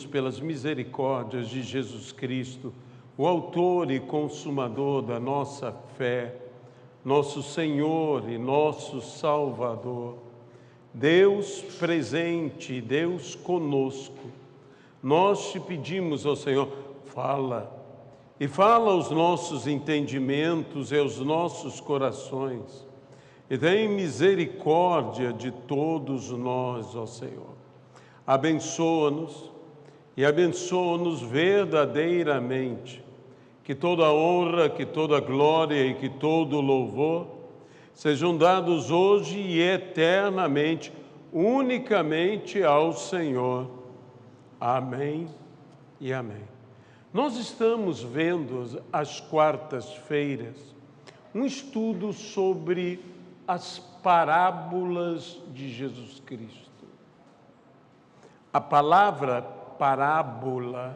Pelas misericórdias de Jesus Cristo, o autor e consumador da nossa fé, nosso Senhor e nosso Salvador, Deus presente, Deus conosco, nós te pedimos, ó Senhor, fala aos nossos entendimentos e aos nossos corações, e tem misericórdia de todos nós, ó Senhor. Abençoa-nos e abençoa-nos verdadeiramente, que toda honra, que toda glória e que todo louvor sejam dados hoje e eternamente, unicamente ao Senhor. Amém e amém. Nós estamos vendo às quartas-feiras um estudo sobre as parábolas de Jesus Cristo. A palavra parábola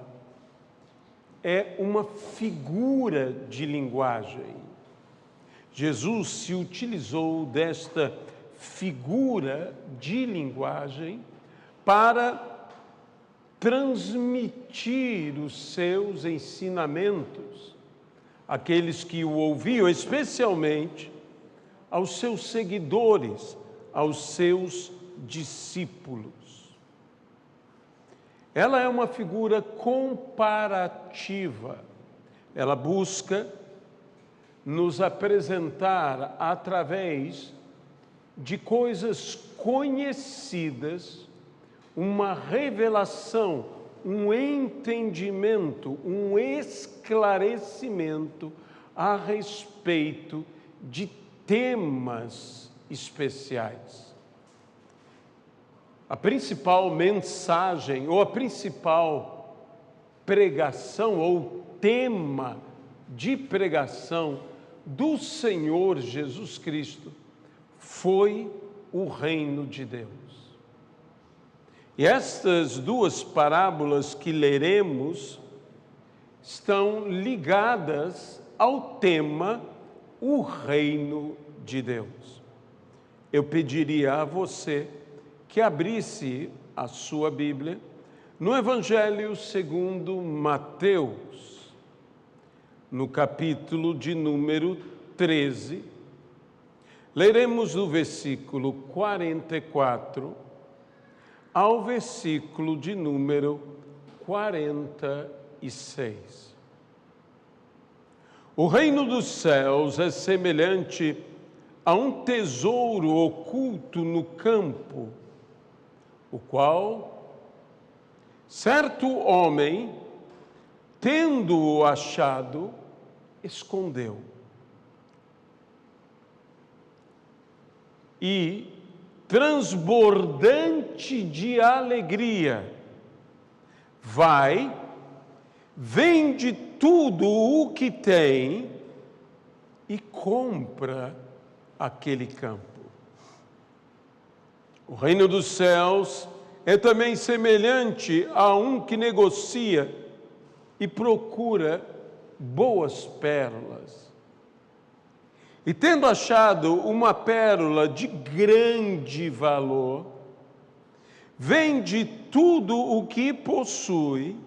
é uma figura de linguagem. Jesus se utilizou desta figura de linguagem para transmitir os seus ensinamentos àqueles que o ouviam, especialmente aos seus seguidores, aos seus discípulos. Ela é uma figura comparativa. Ela busca nos apresentar através de coisas conhecidas, uma revelação, um entendimento, um esclarecimento a respeito de temas especiais. A principal mensagem ou a principal pregação ou tema de pregação do Senhor Jesus Cristo foi o reino de Deus. E estas duas parábolas que leremos estão ligadas ao tema o reino de Deus. Eu pediria a você que abrisse a sua Bíblia no Evangelho segundo Mateus, no capítulo de número 13, leremos do versículo 44 ao versículo de número 46. O reino dos céus é semelhante a um tesouro oculto no campo, o qual certo homem, tendo-o achado, escondeu. E, transbordante de alegria, vai, vende tudo o que tem e compra aquele campo. O reino dos céus é também semelhante a um que negocia e procura boas pérolas. E tendo achado uma pérola de grande valor, vende tudo o que possui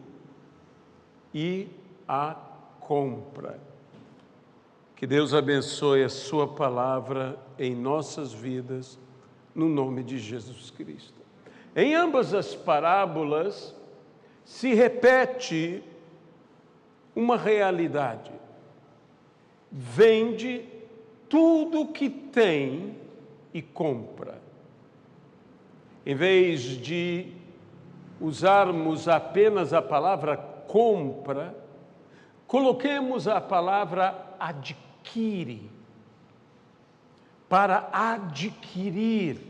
e a compra. Que Deus abençoe a sua palavra em nossas vidas, no nome de Jesus Cristo. Em ambas as parábolas se repete uma realidade. Vende tudo que tem e compra. Em vez de usarmos apenas a palavra compra, coloquemos a palavra adquire. Para adquirir,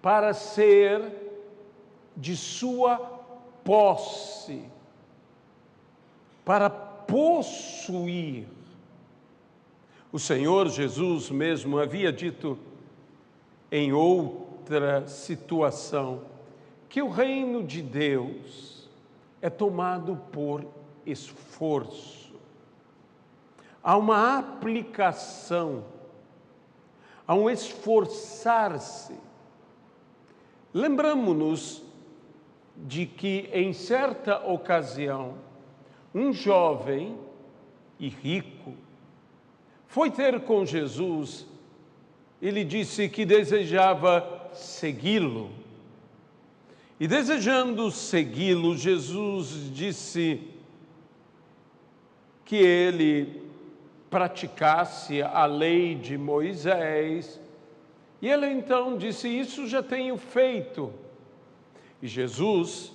para ser de sua posse, para possuir. O Senhor Jesus mesmo havia dito em outra situação que o reino de Deus é tomado por esforço. Há uma aplicação, há um esforçar-se. Lembramo-nos de que, em certa ocasião, um jovem e rico foi ter com Jesus. Ele disse que desejava segui-lo. E desejando segui-lo, Jesus disse que ele praticasse a lei de Moisés. E ele então disse: isso já tenho feito. E Jesus,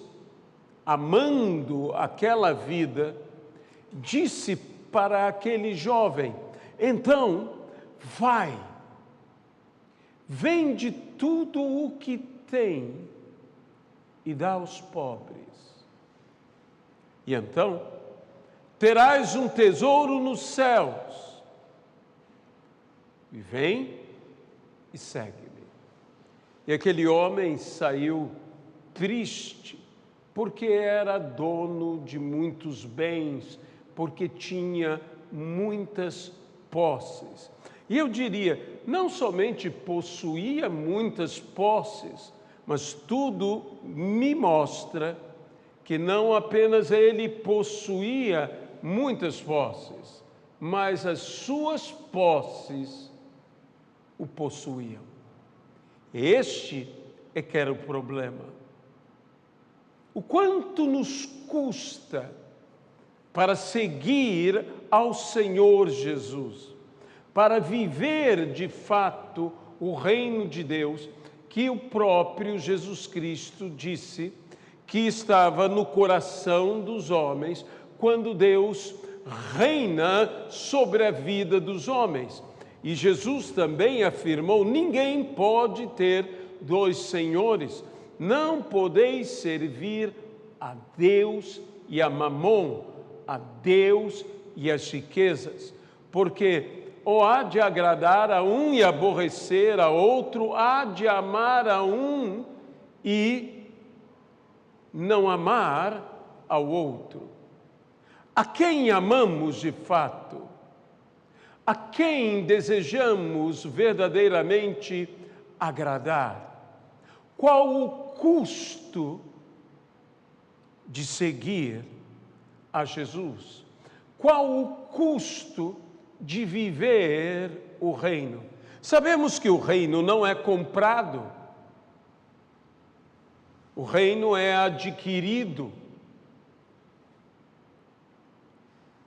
amando aquela vida, disse para aquele jovem: então, vai, vende tudo o que tem e dá aos pobres. E então, terás um tesouro nos céus. E vem e segue-me. E aquele homem saiu triste, porque era dono de muitos bens, porque tinha muitas posses. E eu diria, não somente possuía muitas posses, mas tudo me mostra que não apenas ele possuía muitas posses, mas as suas posses o possuíam. Este é que era o problema. O quanto nos custa para seguir ao Senhor Jesus, para viver de fato o reino de Deus, que o próprio Jesus Cristo disse que estava no coração dos homens, quando Deus reina sobre a vida dos homens. E Jesus também afirmou: ninguém pode ter dois senhores, não podeis servir a Deus e a Mamon, a Deus e as riquezas, porque ou há de agradar a um e aborrecer a outro, há de amar a um e não amar ao outro. A quem amamos de fato? A quem desejamos verdadeiramente agradar? Qual o custo de seguir a Jesus? Qual o custo de viver o reino? Sabemos que o reino não é comprado. O reino é adquirido.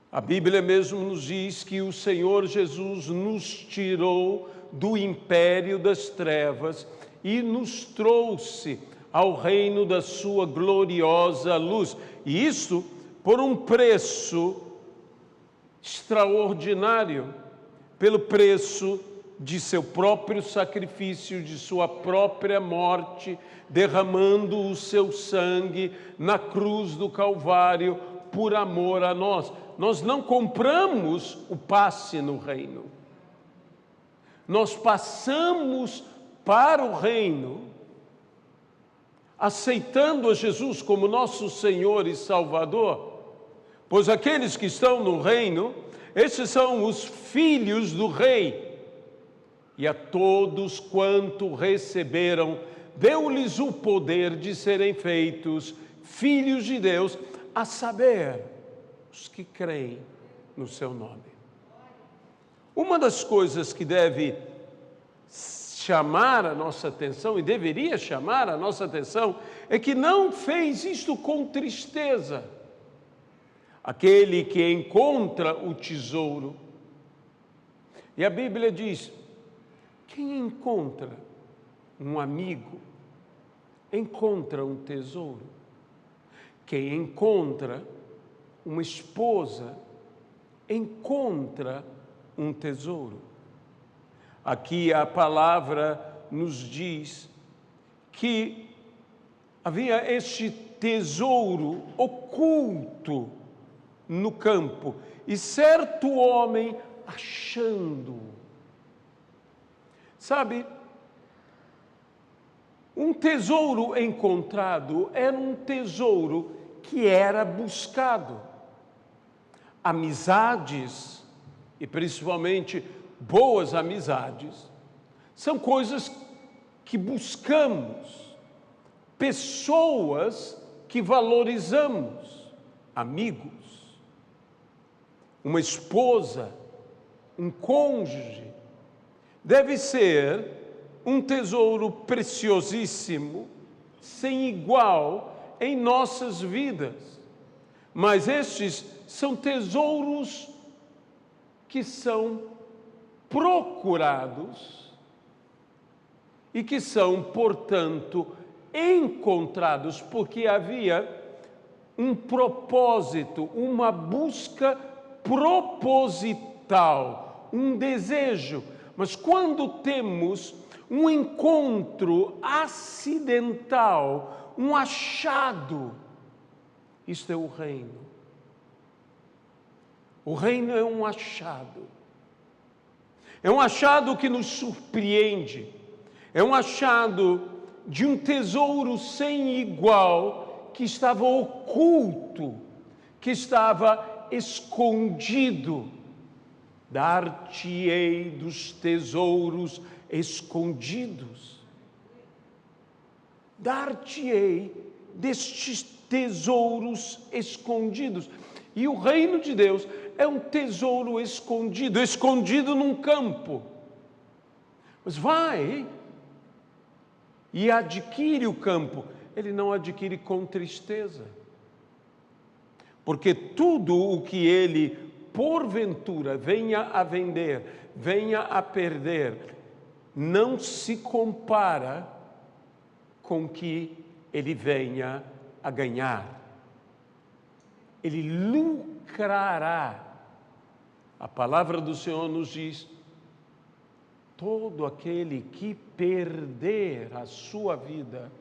A Bíblia mesmo nos diz que o Senhor Jesus nos tirou do império das trevas e nos trouxe ao reino da sua gloriosa luz. E isso por um preço extraordinário, pelo preço de seu próprio sacrifício, de sua própria morte, derramando o seu sangue na cruz do Calvário por amor a nós. Nós não compramos o passe no reino. Nós passamos para o reino, aceitando a Jesus como nosso Senhor e Salvador. Pois aqueles que estão no reino, esses são os filhos do Rei. E a todos quanto receberam, deu-lhes o poder de serem feitos filhos de Deus, a saber, os que creem no seu nome. Uma das coisas que deve chamar a nossa atenção, e deveria chamar a nossa atenção, é que não fez isto com tristeza. Aquele que encontra o tesouro. E a Bíblia diz: quem encontra um amigo, encontra um tesouro. Quem encontra uma esposa, encontra um tesouro. Aqui a palavra nos diz que havia este tesouro oculto no campo, e certo homem achando. Sabe, um tesouro encontrado era um tesouro que era buscado. Amizades, e principalmente boas amizades, são coisas que buscamos. Pessoas que valorizamos, amigos, uma esposa, um cônjuge, deve ser um tesouro preciosíssimo, sem igual em nossas vidas. Mas estes são tesouros que são procurados e que são, portanto, encontrados, porque havia um propósito, uma busca proposital, um desejo. Mas quando temos um encontro acidental, um achado, isto é o reino. O reino é um achado. É um achado que nos surpreende. É um achado de um tesouro sem igual que estava oculto, que estava escondido. Dar-te-ei dos tesouros escondidos. Dar-te-ei destes tesouros escondidos. E o reino de Deus é um tesouro escondido, escondido num campo. Mas vai e adquire o campo. Ele não adquire com tristeza. Porque tudo o que ele, porventura, venha a vender, venha a perder, não se compara com o que ele venha a ganhar. Ele lucrará. A palavra do Senhor nos diz: todo aquele que perder a sua vida,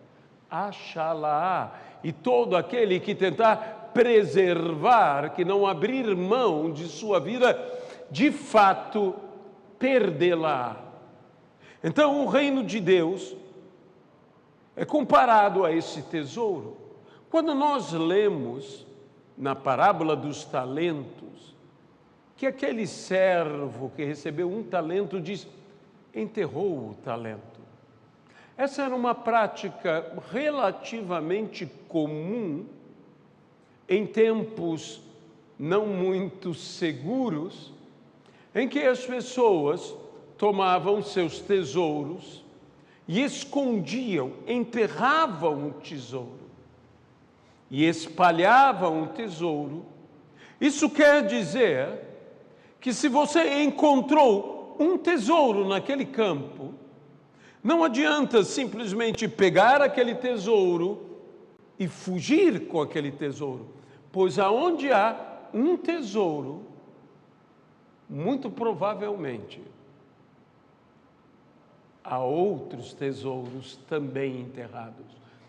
achá-la-á. E todo aquele que tentar preservar, que não abrir mão de sua vida, de fato, perdê-la. Então, o reino de Deus é comparado a esse tesouro. Quando nós lemos na parábola dos talentos, que aquele servo que recebeu um talento diz: enterrou o talento. Essa era uma prática relativamente comum em tempos não muito seguros, em que as pessoas tomavam seus tesouros e escondiam, enterravam o tesouro e espalhavam o tesouro. Isso quer dizer que se você encontrou um tesouro naquele campo, não adianta simplesmente pegar aquele tesouro e fugir com aquele tesouro, pois aonde há um tesouro, muito provavelmente há outros tesouros também enterrados.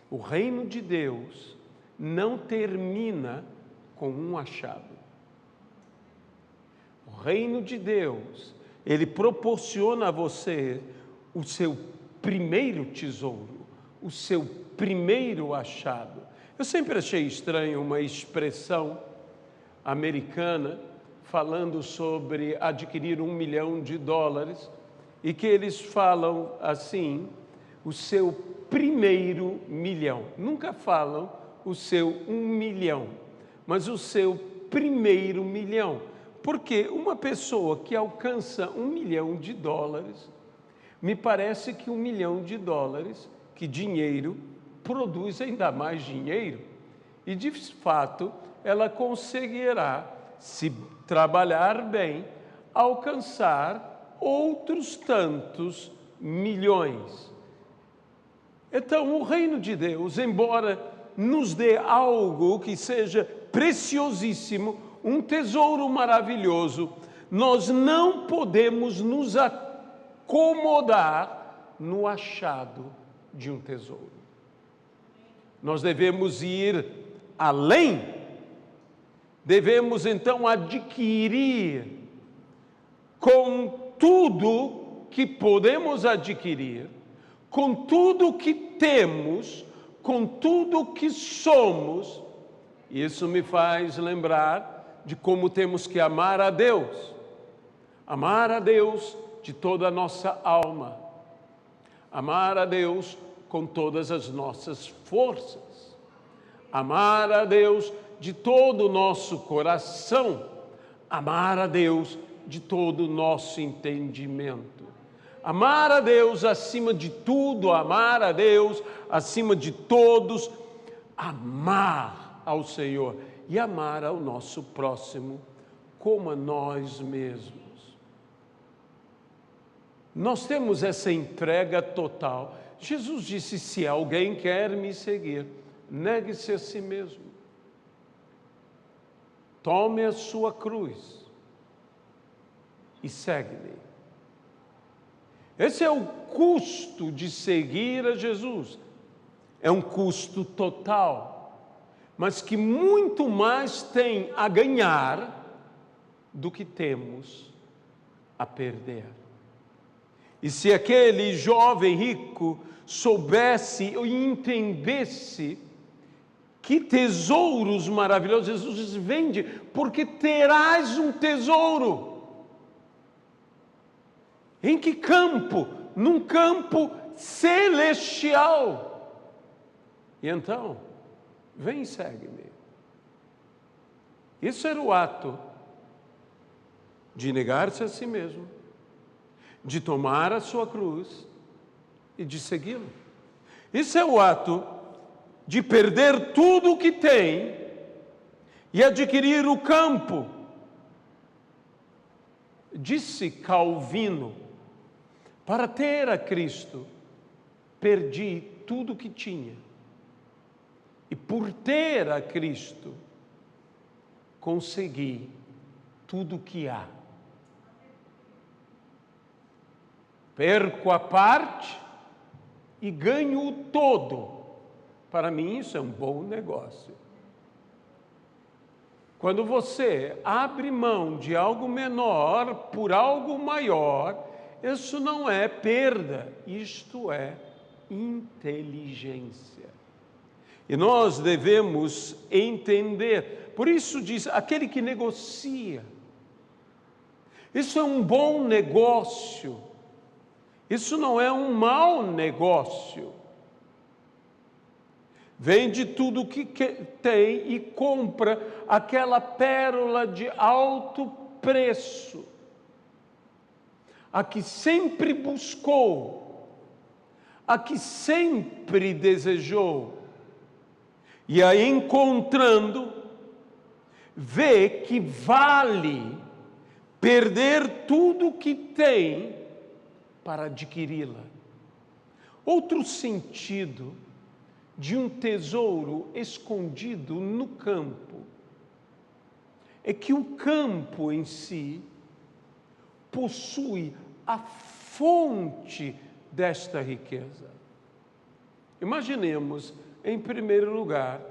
O reino de Deus não termina com um achado. O reino de Deus, ele proporciona a você o seu primeiro tesouro, o seu primeiro achado. Eu sempre achei estranho uma expressão americana falando sobre adquirir $1 milhão, e que eles falam assim: o seu primeiro milhão. Nunca falam o seu 1 milhão, mas o seu primeiro milhão. Porque uma pessoa que alcança $1 milhão, me parece que $1 milhão, que dinheiro, produz ainda mais dinheiro. E, de fato, ela conseguirá, se trabalhar bem, alcançar outros tantos milhões. Então, o reino de Deus, embora nos dê algo que seja preciosíssimo, um tesouro maravilhoso, nós não podemos nos acomodar no achado de um tesouro. Nós devemos ir além, devemos então adquirir com tudo que podemos adquirir, com tudo que temos, com tudo que somos. Isso me faz lembrar de como temos que amar a Deus de toda a nossa alma, amar a Deus com todas as nossas forças, amar a Deus de todo o nosso coração, amar a Deus de todo o nosso entendimento. Amar a Deus acima de tudo, amar a Deus acima de todos, amar ao Senhor e amar ao nosso próximo como a nós mesmos. Nós temos essa entrega total. Jesus disse: se alguém quer me seguir, negue-se a si mesmo. Tome a sua cruz e segue-me. Esse é o custo de seguir a Jesus. É um custo total, mas que muito mais tem a ganhar do que temos a perder. E se aquele jovem rico soubesse e entendesse que tesouros maravilhosos, Jesus diz: vende, porque terás um tesouro. Em que campo? Num campo celestial. E então, vem e segue-me. Isso era o ato de negar-se a si mesmo, de tomar a sua cruz e de segui-lo. Isso é o ato de perder tudo o que tem e adquirir o campo. Disse Calvino: para ter a Cristo, perdi tudo o que tinha. E por ter a Cristo, consegui tudo o que há. Perco a parte e ganho o todo. Para mim, isso é um bom negócio. Quando você abre mão de algo menor por algo maior, isso não é perda, isto é inteligência. E nós devemos entender. Por isso diz, aquele que negocia. Isso é um bom negócio. Isso não é um mau negócio. Vende tudo o que tem e compra aquela pérola de alto preço, a que sempre buscou, a que sempre desejou, e aí encontrando, vê que vale perder tudo o que tem para adquiri-la. Outro sentido de um tesouro escondido no campo é que o campo em si possui a fonte desta riqueza. Imaginemos, em primeiro lugar,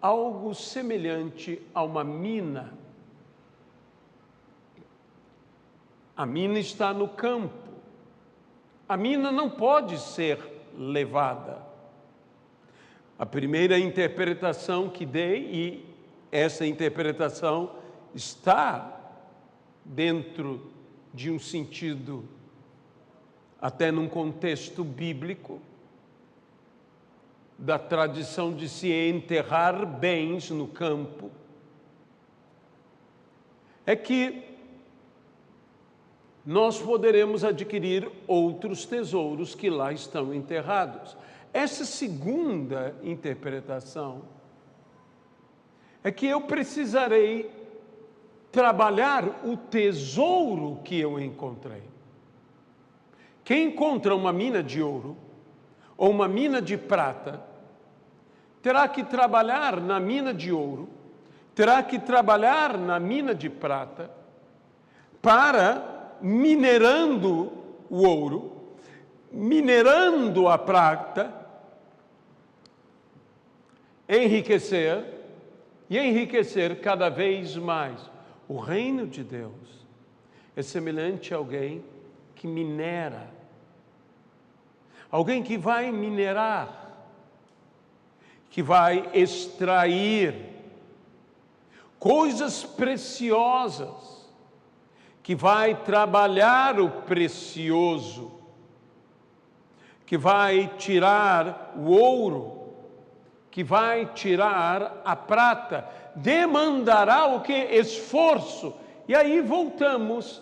algo semelhante a uma mina. A mina está no campo. A mina não pode ser levada. A primeira interpretação que dei, e essa interpretação está dentro de um sentido, até num contexto bíblico, da tradição de se enterrar bens no campo, é que nós poderemos adquirir outros tesouros que lá estão enterrados. Essa segunda interpretação é que eu precisarei trabalhar o tesouro que eu encontrei. Quem encontra uma mina de ouro ou uma mina de prata, terá que trabalhar na mina de ouro, terá que trabalhar na mina de prata, para, minerando o ouro, minerando a prata, enriquecer e enriquecer cada vez mais. O reino de Deus é semelhante a alguém que minera, alguém que vai minerar, que vai extrair coisas preciosas, que vai trabalhar o precioso, que vai tirar o ouro, que vai tirar a prata, demandará o que? Esforço. E aí voltamos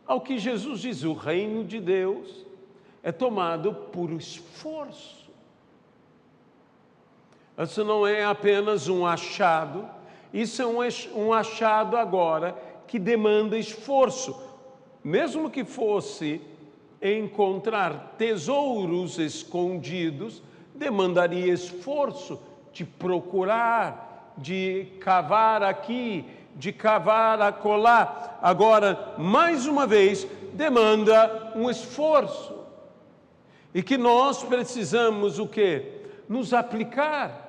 ao que Jesus diz: o reino de Deus é tomado por esforço. Isso não é apenas um achado, isso é um achado agora que demanda esforço. Mesmo que fosse encontrar tesouros escondidos, demandaria esforço de procurar, de cavar aqui, de cavar acolá. Agora, mais uma vez, demanda um esforço. E que nós precisamos o quê? Nos aplicar.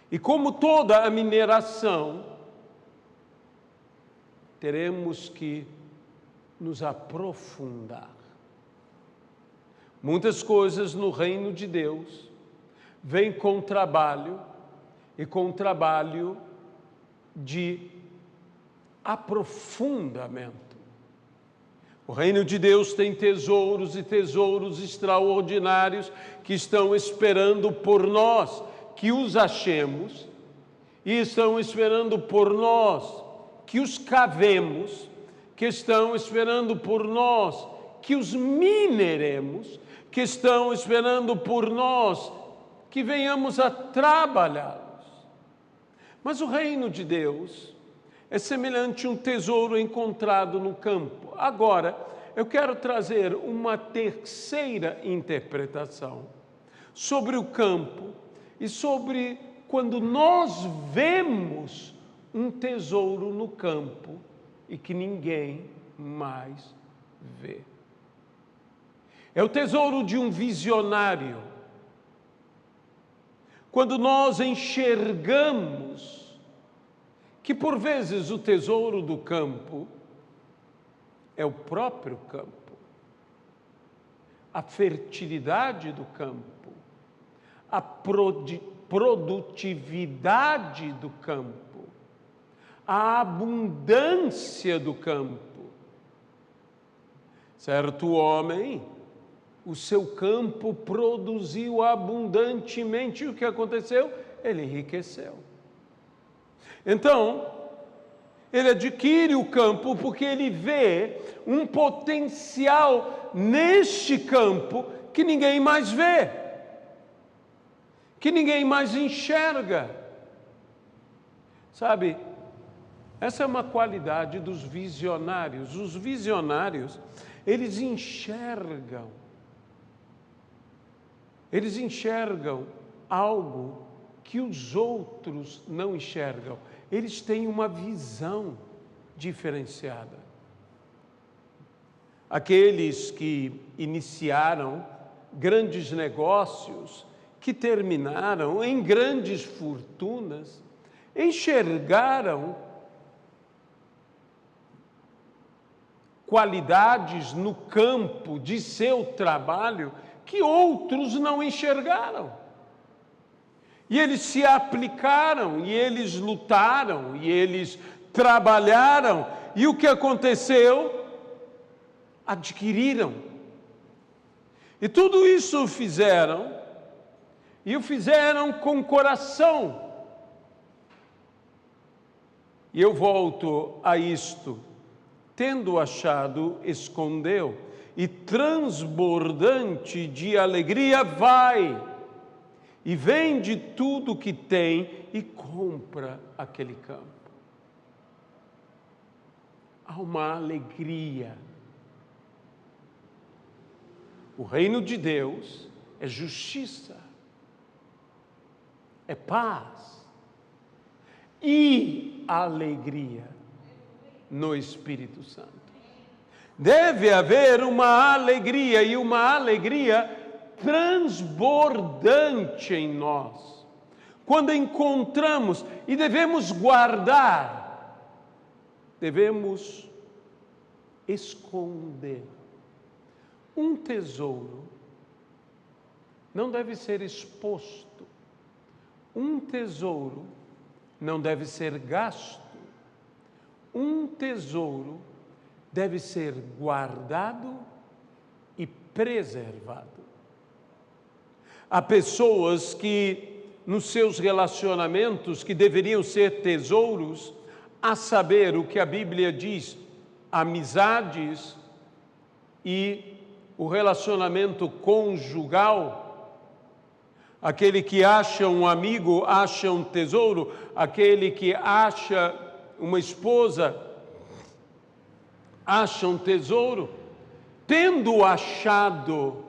E como toda a mineração, teremos que nos aprofundar. Muitas coisas no reino de Deus vêm com trabalho, e com trabalho de aprofundamento. O reino de Deus tem tesouros e tesouros extraordinários que estão esperando por nós, que os achemos, e estão esperando por nós, que os cavemos, que estão esperando por nós, que os mineremos, que estão esperando por nós, que venhamos a trabalhá-los. Mas o reino de Deus é semelhante a um tesouro encontrado no campo. Agora, eu quero trazer uma terceira interpretação sobre o campo e sobre quando nós vemos um tesouro no campo e que ninguém mais vê. É o tesouro de um visionário. Quando nós enxergamos que, por vezes, o tesouro do campo é o próprio campo, a fertilidade do campo, a produtividade do campo, a abundância do campo. Certo homem, o seu campo produziu abundantemente. E o que aconteceu? Ele enriqueceu. Então, ele adquire o campo porque ele vê um potencial neste campo que ninguém mais vê, que ninguém mais enxerga. Sabe, essa é uma qualidade dos visionários. Os visionários, eles enxergam algo que os outros não enxergam. Eles têm uma visão diferenciada. Aqueles que iniciaram grandes negócios, que terminaram em grandes fortunas, enxergaram qualidades no campo de seu trabalho que outros não enxergaram. E eles se aplicaram, e eles lutaram, e eles trabalharam, e o que aconteceu? Adquiriram. E tudo isso fizeram, e o fizeram com coração. E eu volto a isto: tendo achado, escondeu, e transbordante de alegria vai, e vende tudo que tem e compra aquele campo. Há uma alegria. O reino de Deus é justiça, é paz e alegria no Espírito Santo. Deve haver uma alegria, e uma alegria transbordante em nós, quando encontramos, e devemos guardar, devemos esconder. Um tesouro não deve ser exposto, um tesouro não deve ser gasto, um tesouro deve ser guardado e preservado. Há pessoas que nos seus relacionamentos, que deveriam ser tesouros, a saber, o que a Bíblia diz, amizades e o relacionamento conjugal. Aquele que acha um amigo, acha um tesouro. Aquele que acha uma esposa, acha um tesouro. Tendo achado,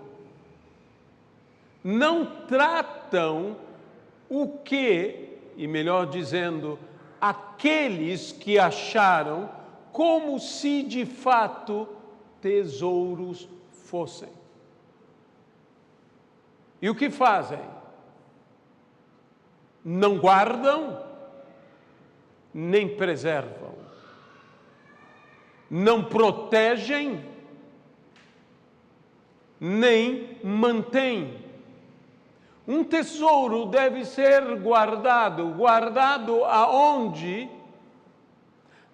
não tratam o que, e melhor dizendo, aqueles que acharam, como se de fato tesouros fossem. E o que fazem? Não guardam, nem preservam, não protegem, nem mantêm. Um tesouro deve ser guardado aonde?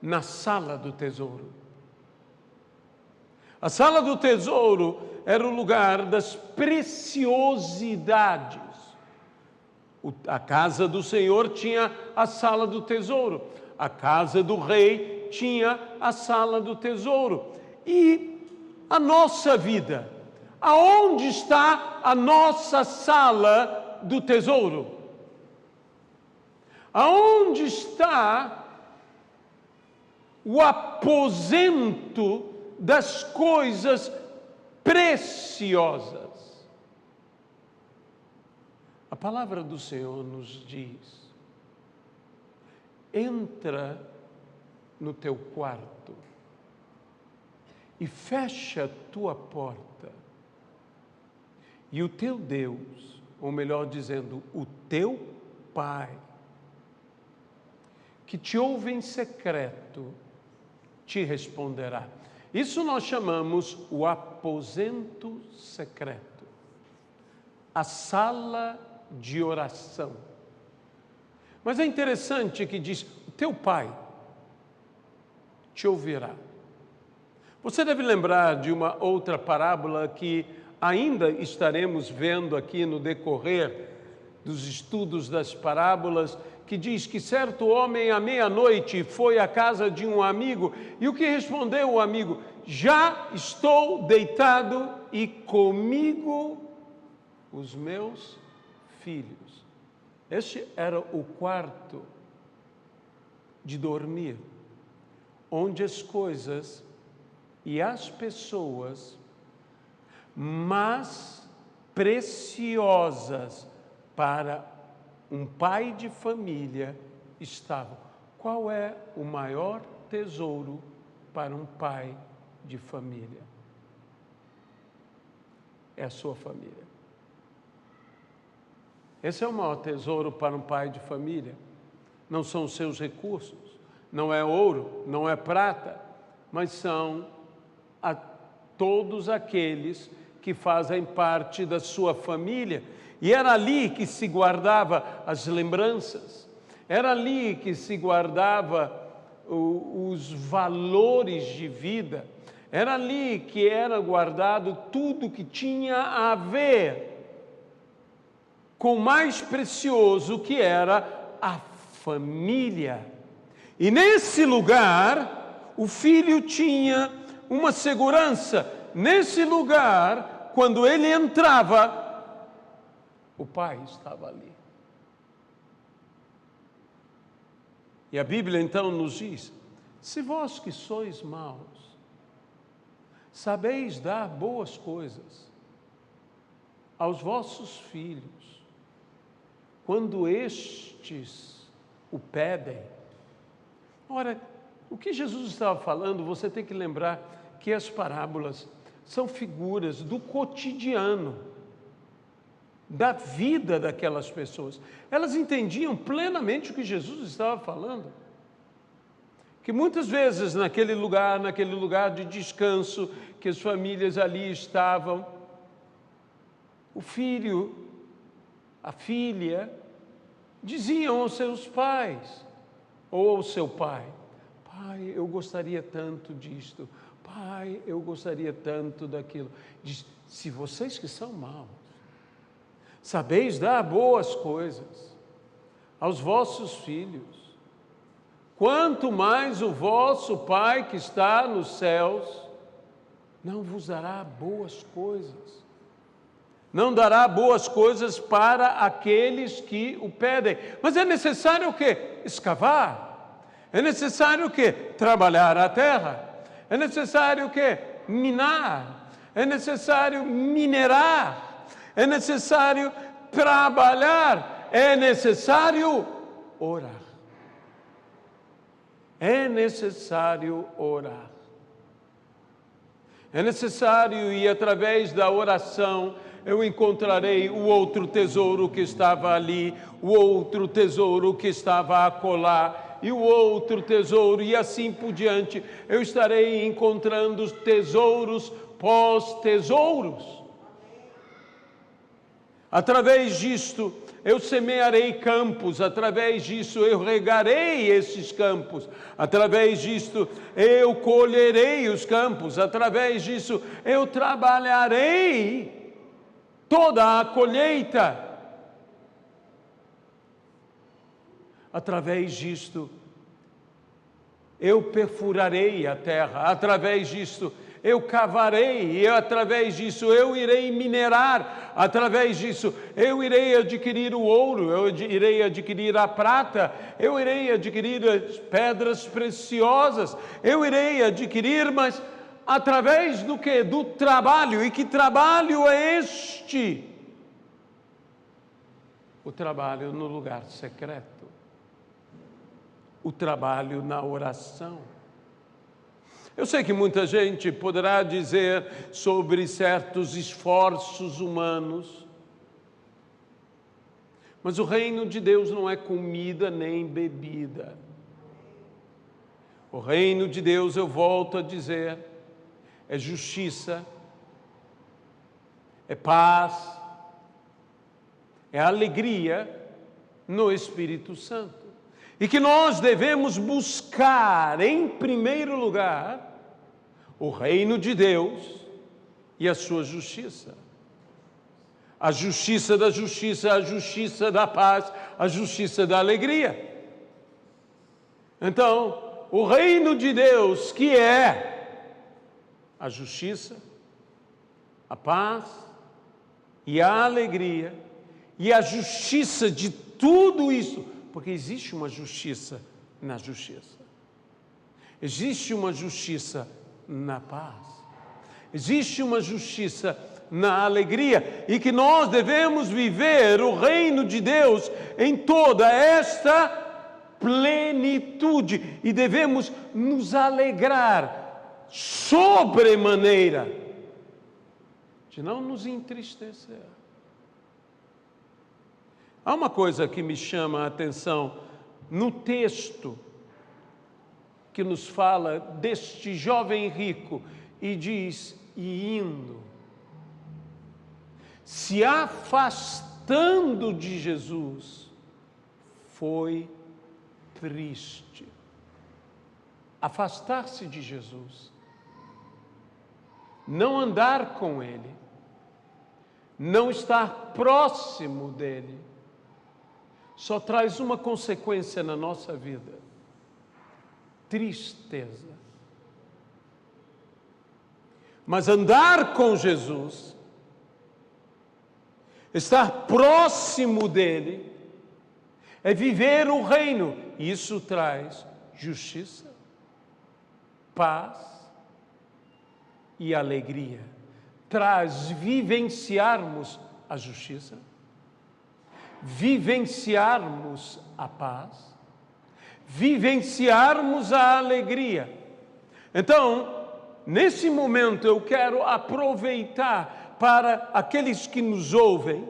Na sala do tesouro. A sala do tesouro era o lugar das preciosidades. A casa do Senhor tinha a sala do tesouro. A casa do rei tinha a sala do tesouro. E a nossa vida? Aonde está a nossa sala do tesouro? Aonde está o aposento das coisas preciosas? A palavra do Senhor nos diz: entra no teu quarto e fecha a tua porta, e o teu Deus, ou melhor dizendo, o teu Pai, que te ouve em secreto, te responderá. Isso nós chamamos o aposento secreto, a sala de oração. Mas é interessante que diz: o teu Pai te ouvirá. Você deve lembrar de uma outra parábola que ainda estaremos vendo aqui no decorrer dos estudos das parábolas, que diz que certo homem à meia-noite foi à casa de um amigo, e o que respondeu o amigo? Já estou deitado e comigo os meus filhos. Este era o quarto de dormir, onde as coisas e as pessoas mais preciosas para um pai de família estavam. Qual é o maior tesouro para um pai de família? É a sua família. Esse é o maior tesouro para um pai de família. Não são os seus recursos, não é ouro, não é prata, mas são todos aqueles que fazem parte da sua família. E era ali que se guardava as lembranças, era ali que se guardava os valores de vida, era ali que era guardado tudo que tinha a ver com o mais precioso, que era a família. E nesse lugar, o filho tinha uma segurança. Nesse lugar, quando ele entrava, o pai estava ali. E a Bíblia então nos diz: se vós que sois maus, sabeis dar boas coisas aos vossos filhos, quando estes o pedem. Ora, o que Jesus estava falando, você tem que lembrar que as parábolas são figuras do cotidiano, da vida daquelas pessoas. Elas entendiam plenamente o que Jesus estava falando. Que muitas vezes naquele lugar de descanso, que as famílias ali estavam, o filho, a filha, diziam aos seus pais, ou ao seu pai: pai, eu gostaria tanto disto, pai, eu gostaria tanto daquilo. Diz: se vocês que são maus, sabeis dar boas coisas aos vossos filhos, quanto mais o vosso Pai que está nos céus não vos dará boas coisas. Não dará boas coisas para aqueles que o pedem. Mas é necessário o quê? Escavar. É necessário o quê? Trabalhar a terra. É necessário o quê? Minar. É necessário minerar. É necessário trabalhar. É necessário orar. É necessário orar. É necessário, e através da oração, eu encontrarei o outro tesouro que estava ali, o outro tesouro que estava acolá, e o outro tesouro, e assim por diante. Eu estarei encontrando tesouros pós-tesouros. Através disto, eu semearei campos, através disso eu regarei esses campos, através disto eu colherei os campos, através disso eu trabalharei toda a colheita. Através disto eu perfurarei a terra, através disto eu cavarei, e através disso eu irei minerar, através disso eu irei adquirir o ouro, eu irei adquirir a prata, eu irei adquirir as pedras preciosas, eu irei adquirir, mas através do quê? Do trabalho. E que trabalho é este? O trabalho no lugar secreto, o trabalho na oração. Eu sei que muita gente poderá dizer sobre certos esforços humanos, mas o reino de Deus não é comida nem bebida. O reino de Deus, eu volto a dizer, é justiça, é paz, é alegria no Espírito Santo. E que nós devemos buscar, em primeiro lugar, o reino de Deus e a sua justiça. A justiça da justiça, a justiça da paz, a justiça da alegria. Então, o reino de Deus, que é a justiça, a paz e a alegria, e a justiça de tudo isso, porque existe uma justiça na justiça. Existe uma justiça na paz. Existe uma justiça na alegria. E que nós devemos viver o reino de Deus em toda esta plenitude. E devemos nos alegrar sobremaneira, de não nos entristecer. Há uma coisa que me chama a atenção no texto que nos fala deste jovem rico e diz, e indo, se afastando de Jesus, foi triste. Afastar-se de Jesus, não andar com Ele, não estar próximo dEle, só traz uma consequência na nossa vida: tristeza. Mas andar com Jesus, estar próximo dele, é viver o reino. Isso traz justiça, paz e alegria. Traz vivenciarmos a justiça, vivenciarmos a paz, vivenciarmos a alegria. Então, nesse momento eu quero aproveitar para aqueles que nos ouvem,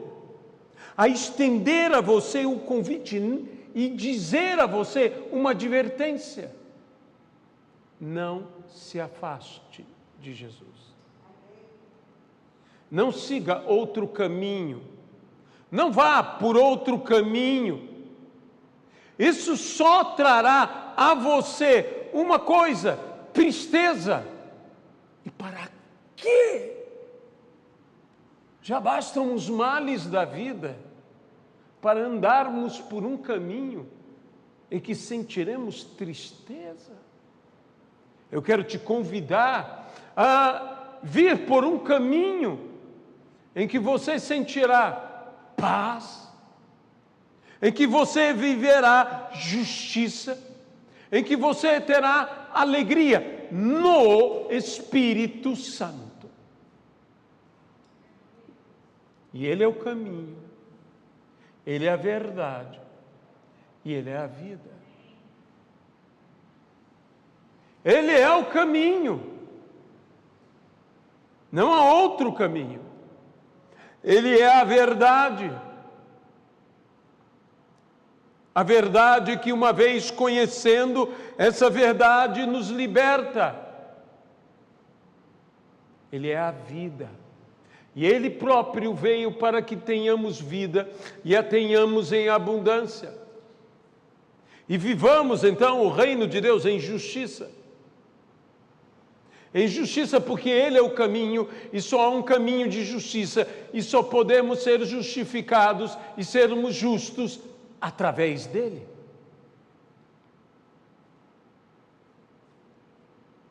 a estender a você o convite e dizer a você uma advertência: não se afaste de Jesus. Não siga outro caminho. Não vá por outro caminho. Isso só trará a você uma coisa: tristeza. E para quê? Já bastam os males da vida. para andarmos por um caminho em que sentiremos tristeza. Eu quero te convidar a vir por um caminho em que você sentirá paz, em que você viverá justiça, em que você terá alegria no Espírito Santo. E Ele é o caminho, Ele é a verdade e Ele é a vida. Ele é o caminho, não há outro caminho. Ele é a verdade que uma vez conhecendo, essa verdade nos liberta. Ele é a vida. E Ele próprio veio para que tenhamos vida e a tenhamos em abundância. E vivamos então o reino de Deus em justiça. Em justiça porque Ele é o caminho e só há um caminho de justiça e só podemos ser justificados e sermos justos através dEle.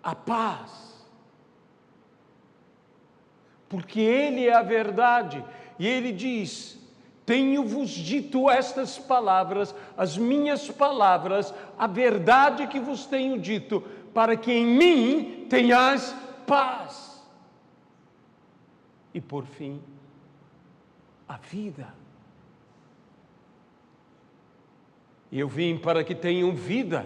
A paz. Porque Ele é a verdade. E Ele diz: tenho-vos dito estas palavras, as minhas palavras, a verdade que vos tenho dito, para que em mim tenhais paz. E por fim, a vida. E eu vim para que tenham vida,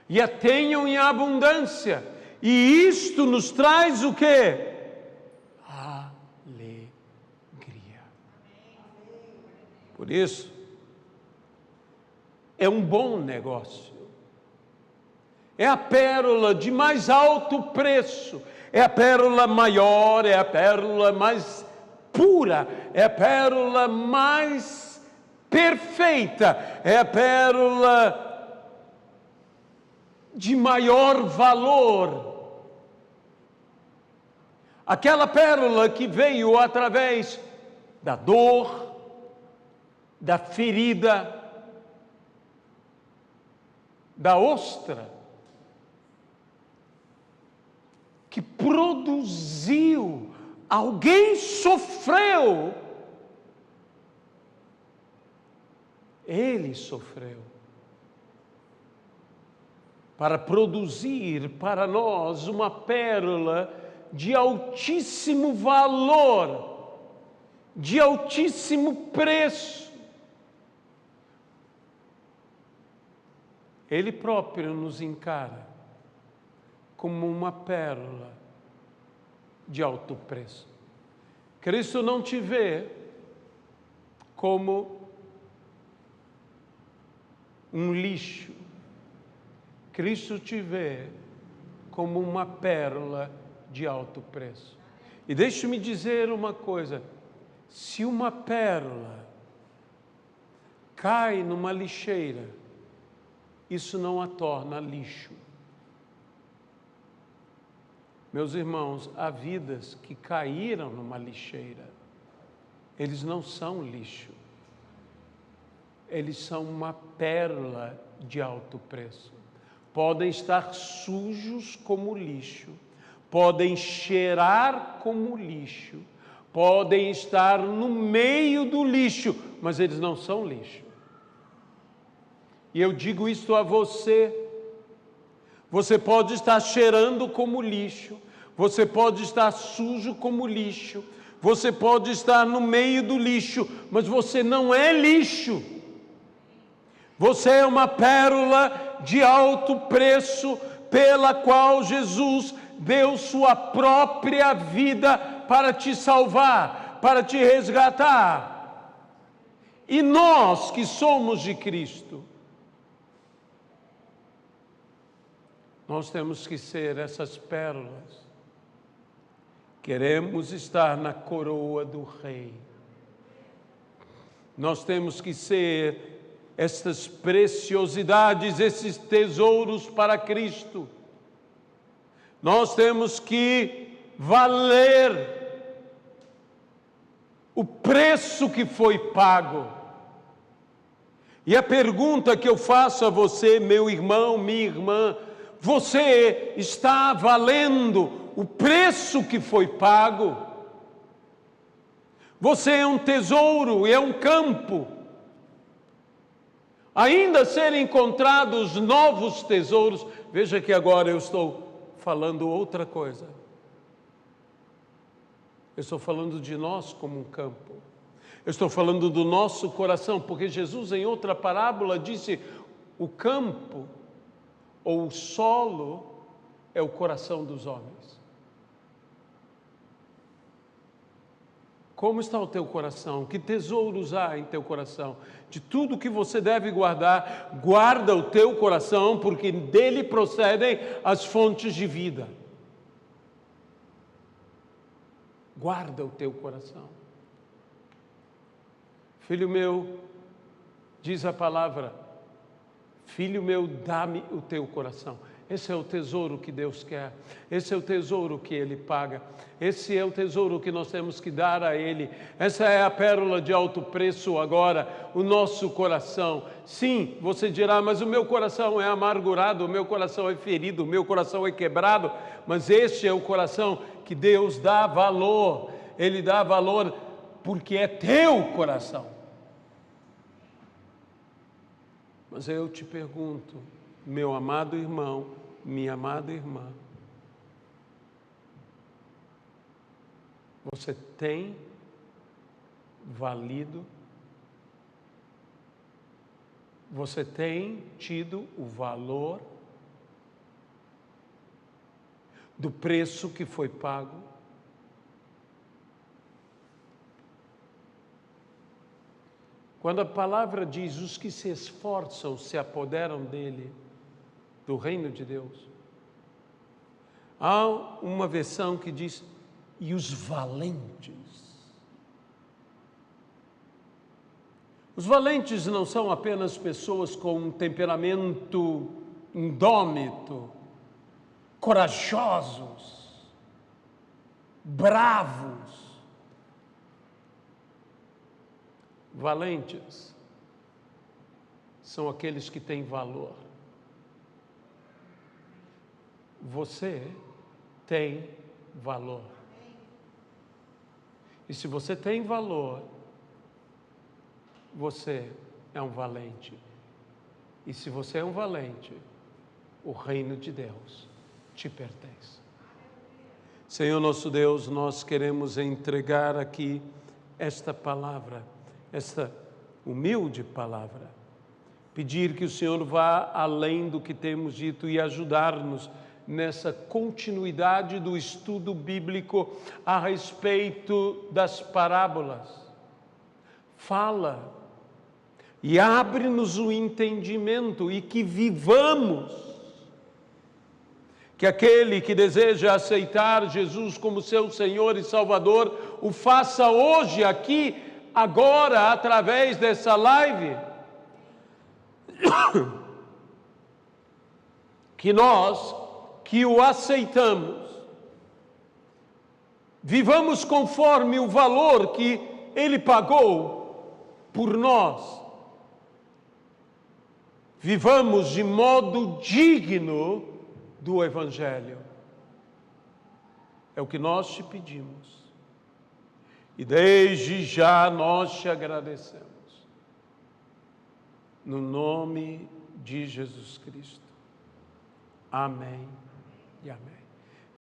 e a tenham em abundância. E isto nos traz o quê? Alegria. Por isso, é um bom negócio. É a pérola de mais alto preço, é a pérola maior, é a pérola mais pura, é a pérola mais perfeita, é a pérola de maior valor. Aquela pérola que veio através da dor, da ferida, da ostra, que produziu, alguém sofreu. Ele sofreu para produzir para nós uma pérola de altíssimo valor, de altíssimo preço. Ele próprio nos encara como uma pérola de alto preço. Cristo não te vê como um lixo. Cristo te vê como uma pérola de alto preço. E deixe-me dizer uma coisa: se uma pérola cai numa lixeira, isso não a torna lixo. Meus irmãos, há vidas que caíram numa lixeira. Eles não são lixo. Eles são uma pérola de alto preço. Podem estar sujos como lixo, podem cheirar como lixo, podem estar no meio do lixo, mas eles não são lixo. E eu digo isto a você: você pode estar cheirando como lixo, você pode estar sujo como lixo, você pode estar no meio do lixo, mas você não é lixo. Você é uma pérola de alto preço, pela qual Jesus deu sua própria vida para te salvar, para te resgatar. E nós que somos de Cristo, nós temos que ser essas pérolas. Queremos estar na coroa do Rei. Nós temos que ser estas preciosidades, esses tesouros para Cristo. Nós temos que valer o preço que foi pago. E a pergunta que eu faço a você, meu irmão, minha irmã, você está valendo o preço que foi pago? Você é um tesouro e é um campo. Ainda serem encontrados novos tesouros. Veja que agora eu estou falando outra coisa. Eu estou falando de nós como um campo. Eu estou falando do nosso coração, porque Jesus em outra parábola disse, o campo ou o solo é o coração dos homens. Como está o teu coração? Que tesouros há em teu coração? De tudo que você deve guardar, guarda o teu coração, porque dele procedem as fontes de vida. Guarda o teu coração. Filho meu, diz a palavra, filho meu, dá-me o teu coração. Esse é o tesouro que Deus quer, esse é o tesouro que Ele paga, esse é o tesouro que nós temos que dar a Ele. Essa é a pérola de alto preço agora, o nosso coração. Sim, você dirá, mas o meu coração é amargurado, o meu coração é ferido, o meu coração é quebrado, mas este é o coração que Deus dá valor, Ele dá valor porque é teu coração. Mas eu te pergunto, meu amado irmão, minha amada irmã, você tem valido? Você tem tido o valor do preço que foi pago? Quando a palavra diz, os que se esforçam se apoderam dele, do reino de Deus. Há uma versão que diz, e os valentes. Os valentes não são apenas pessoas com um temperamento indômito, corajosos, bravos. Valentes são aqueles que têm valor. Você tem valor. E se você tem valor, você é um valente. E se você é um valente, o reino de Deus te pertence. Senhor nosso Deus, nós queremos entregar aqui esta palavra, esta humilde palavra. Pedir que o Senhor vá além do que temos dito e ajudar-nos nessa continuidade do estudo bíblico a respeito das parábolas. Fala e abre-nos o entendimento e que vivamos. Que aquele que deseja aceitar Jesus como seu Senhor e Salvador o faça hoje, aqui, agora, através dessa live. Que nós que o aceitamos, vivamos conforme o valor que Ele pagou por nós. Vivamos de modo digno do Evangelho. É o que nós te pedimos. E desde já nós te agradecemos. No nome de Jesus Cristo. Amém e amém.